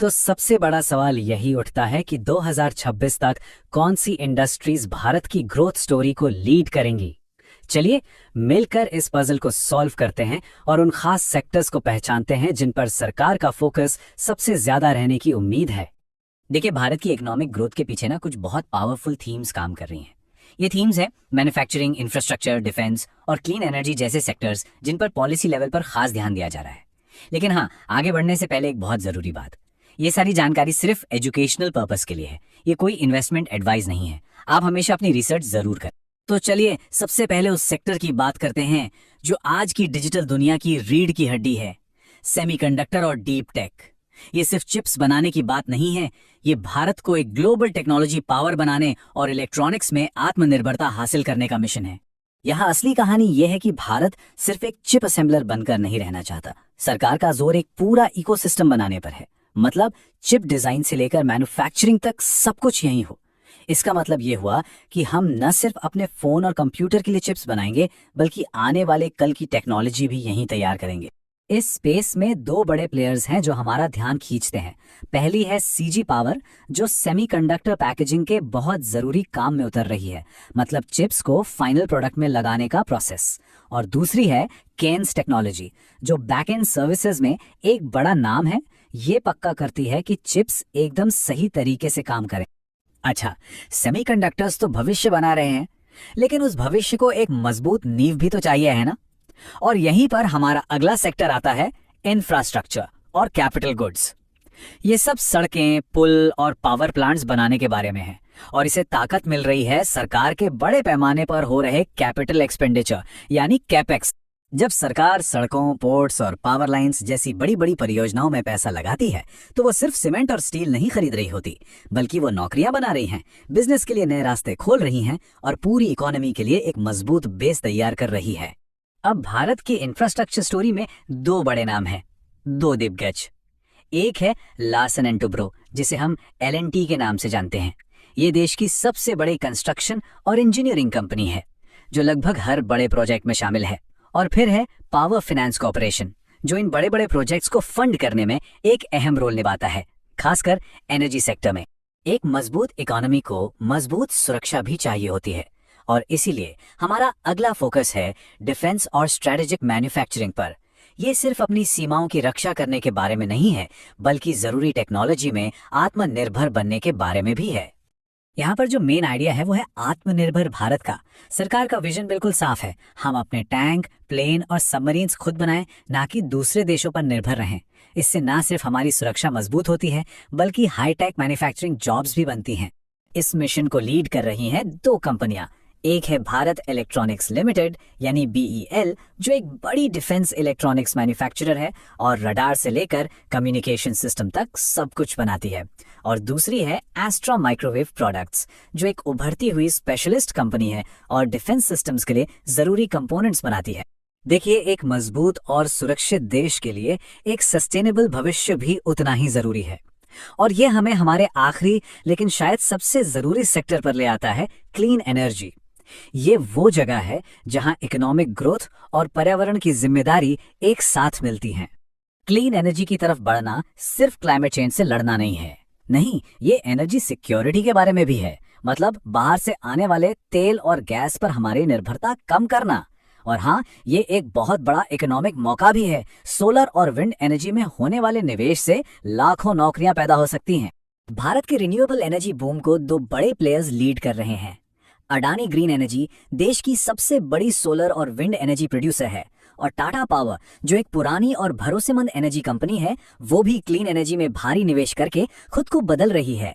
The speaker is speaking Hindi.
तो सबसे बड़ा सवाल यही उठता है कि 2026 तक कौन सी इंडस्ट्रीज भारत की ग्रोथ स्टोरी को लीड करेंगी। चलिए मिलकर इस पजल को सॉल्व करते हैं और उन खास सेक्टर्स को पहचानते हैं जिन पर सरकार का फोकस सबसे ज्यादा रहने की उम्मीद है। देखिए, भारत की इकोनॉमिक ग्रोथ के पीछे ना कुछ बहुत पावरफुल थीम्स काम कर रही हैं। ये थीम्स हैं मैन्युफैक्चरिंग, इंफ्रास्ट्रक्चर, डिफेंस और क्लीन एनर्जी जैसे सेक्टर्स जिन पर पॉलिसी लेवल पर खास ध्यान दिया जा रहा है। लेकिन हाँ, आगे बढ़ने से पहले एक बहुत ज़रूरी बात, ये सारी जानकारी सिर्फ एजुकेशनल पर्पस के लिए है, ये कोई इन्वेस्टमेंट एडवाइस नहीं है। आप हमेशा अपनी रिसर्च ज़रूर करें। तो चलिए सबसे पहले उस सेक्टर की बात करते हैं जो आज की डिजिटल दुनिया की रीढ़ की हड्डी है, सेमीकंडक्टर और डीप टेक। ये सिर्फ चिप्स बनाने की बात नहीं है, ये भारत को एक ग्लोबल टेक्नोलॉजी पावर बनाने और इलेक्ट्रॉनिक्स में आत्मनिर्भरता हासिल करने का मिशन है। यहाँ असली कहानी यह है कि भारत सिर्फ एक चिप असेंबलर बनकर नहीं रहना चाहता। सरकार का जोर एक पूरा इकोसिस्टम बनाने पर है, मतलब चिप डिजाइन से लेकर मैन्युफैक्चरिंग तक सब कुछ यहीं हो। इसका मतलब ये हुआ कि हम न सिर्फ अपने फोन और कंप्यूटर के लिए चिप्स बनाएंगे, बल्कि आने वाले कल की टेक्नोलॉजी भी यहीं तैयार करेंगे। इस स्पेस में दो बड़े प्लेयर्स हैं जो हमारा ध्यान खींचते हैं। पहली है सीजी पावर, जो सेमीकंडक्टर पैकेजिंग के बहुत जरूरी काम में उतर रही है, मतलब चिप्स को फाइनल प्रोडक्ट में लगाने का प्रोसेस। और दूसरी है केन्स टेक्नोलॉजी, जो बैकएंड सर्विसेज में एक बड़ा नाम है। ये पक्का करती है कि चिप्स एकदम सही तरीके से काम करें। अच्छा, सेमीकंडक्टर्स तो भविष्य बना रहे हैं, लेकिन उस भविष्य को एक मजबूत नींव भी तो चाहिए, है ना? और यहीं पर हमारा अगला सेक्टर आता है, इंफ्रास्ट्रक्चर और कैपिटल गुड्स। ये सब सड़कें, पुल और पावर प्लांट्स बनाने के बारे में है, और इसे ताकत मिल रही है सरकार के बड़े पैमाने पर हो रहे कैपिटल एक्सपेंडिचर यानी कैपेक्स। जब सरकार सड़कों, पोर्ट्स और पावर लाइंस जैसी बड़ी बड़ी परियोजनाओं में पैसा लगाती है, तो वो सिर्फ सीमेंट और स्टील नहीं खरीद रही होती, बल्कि वो नौकरियां बना रही हैं, बिजनेस के लिए नए रास्ते खोल रही हैं और पूरी इकोनॉमी के लिए एक मजबूत बेस तैयार कर रही है। अब भारत की इंफ्रास्ट्रक्चर स्टोरी में दो बड़े नाम हैं, दो दिग्गज। एक है लार्सन एंड टुब्रो, जिसे हम L&T के नाम से जानते हैं। ये देश की सबसे बड़ी कंस्ट्रक्शन और इंजीनियरिंग कंपनी है, जो लगभग हर बड़े प्रोजेक्ट में शामिल है। और फिर है पावर फाइनेंस कॉर्पोरेशन, जो इन बड़े बड़े प्रोजेक्ट्स को फंड करने में एक अहम रोल निभाता है, खासकर एनर्जी सेक्टर में। एक मजबूत इकोनॉमी को मजबूत सुरक्षा भी चाहिए होती है, और इसीलिए हमारा अगला फोकस है डिफेंस और स्ट्रेटेजिक मैन्युफैक्चरिंग पर। यह सिर्फ अपनी सीमाओं की रक्षा करने के बारे में नहीं है, बल्कि जरूरी टेक्नोलॉजी में आत्मनिर्भर बनने के बारे में भी है। यहाँ पर जो मेन आइडिया है वो है आत्मनिर्भर भारत का। सरकार का विजन बिल्कुल साफ है, हम अपने टैंक, प्लेन और सबमरीन्स खुद बनाएं, ना कि दूसरे देशों पर निर्भर रहें। इससे ना सिर्फ हमारी सुरक्षा मजबूत होती है, बल्कि हाईटेक मैन्युफैक्चरिंग जॉब्स भी बनती हैं। इस मिशन को लीड कर रही हैं दो कंपनियां। एक है भारत इलेक्ट्रॉनिक्स लिमिटेड यानी BEL, जो एक बड़ी डिफेंस इलेक्ट्रॉनिक्स मैन्युफैक्चरर है और रडार से लेकर कम्युनिकेशन सिस्टम तक सब कुछ बनाती है। और दूसरी है एस्ट्रा माइक्रोवेव प्रोडक्ट्स, जो एक उभरती हुई स्पेशलिस्ट कंपनी है और डिफेंस सिस्टम्स के लिए जरूरी कंपोनेंट्स बनाती है। देखिए, एक मजबूत और सुरक्षित देश के लिए एक सस्टेनेबल भविष्य भी उतना ही जरूरी है। और ये हमें हमारे आखिरी लेकिन शायद सबसे जरूरी सेक्टर पर ले आता है, क्लीन एनर्जी। ये वो जगह है जहां इकोनॉमिक ग्रोथ और पर्यावरण की जिम्मेदारी एक साथ मिलती हैं। क्लीन एनर्जी की तरफ बढ़ना सिर्फ क्लाइमेट चेंज से लड़ना नहीं है, नहीं, ये एनर्जी सिक्योरिटी के बारे में भी है, मतलब बाहर से आने वाले तेल और गैस पर हमारी निर्भरता कम करना। और हाँ, ये एक बहुत बड़ा इकोनॉमिक मौका भी है। सोलर और विंड एनर्जी में होने वाले निवेश से लाखों नौकरियां पैदा हो सकती हैं। भारत के रिन्यूएबल एनर्जी बूम को दो बड़े प्लेयर्स लीड कर रहे हैं। अडानी ग्रीन एनर्जी देश की सबसे बड़ी सोलर और विंड एनर्जी प्रोड्यूसर है, और टाटा पावर, जो एक पुरानी और भरोसेमंद एनर्जी कंपनी है, वो भी क्लीन एनर्जी में भारी निवेश करके खुद को बदल रही है।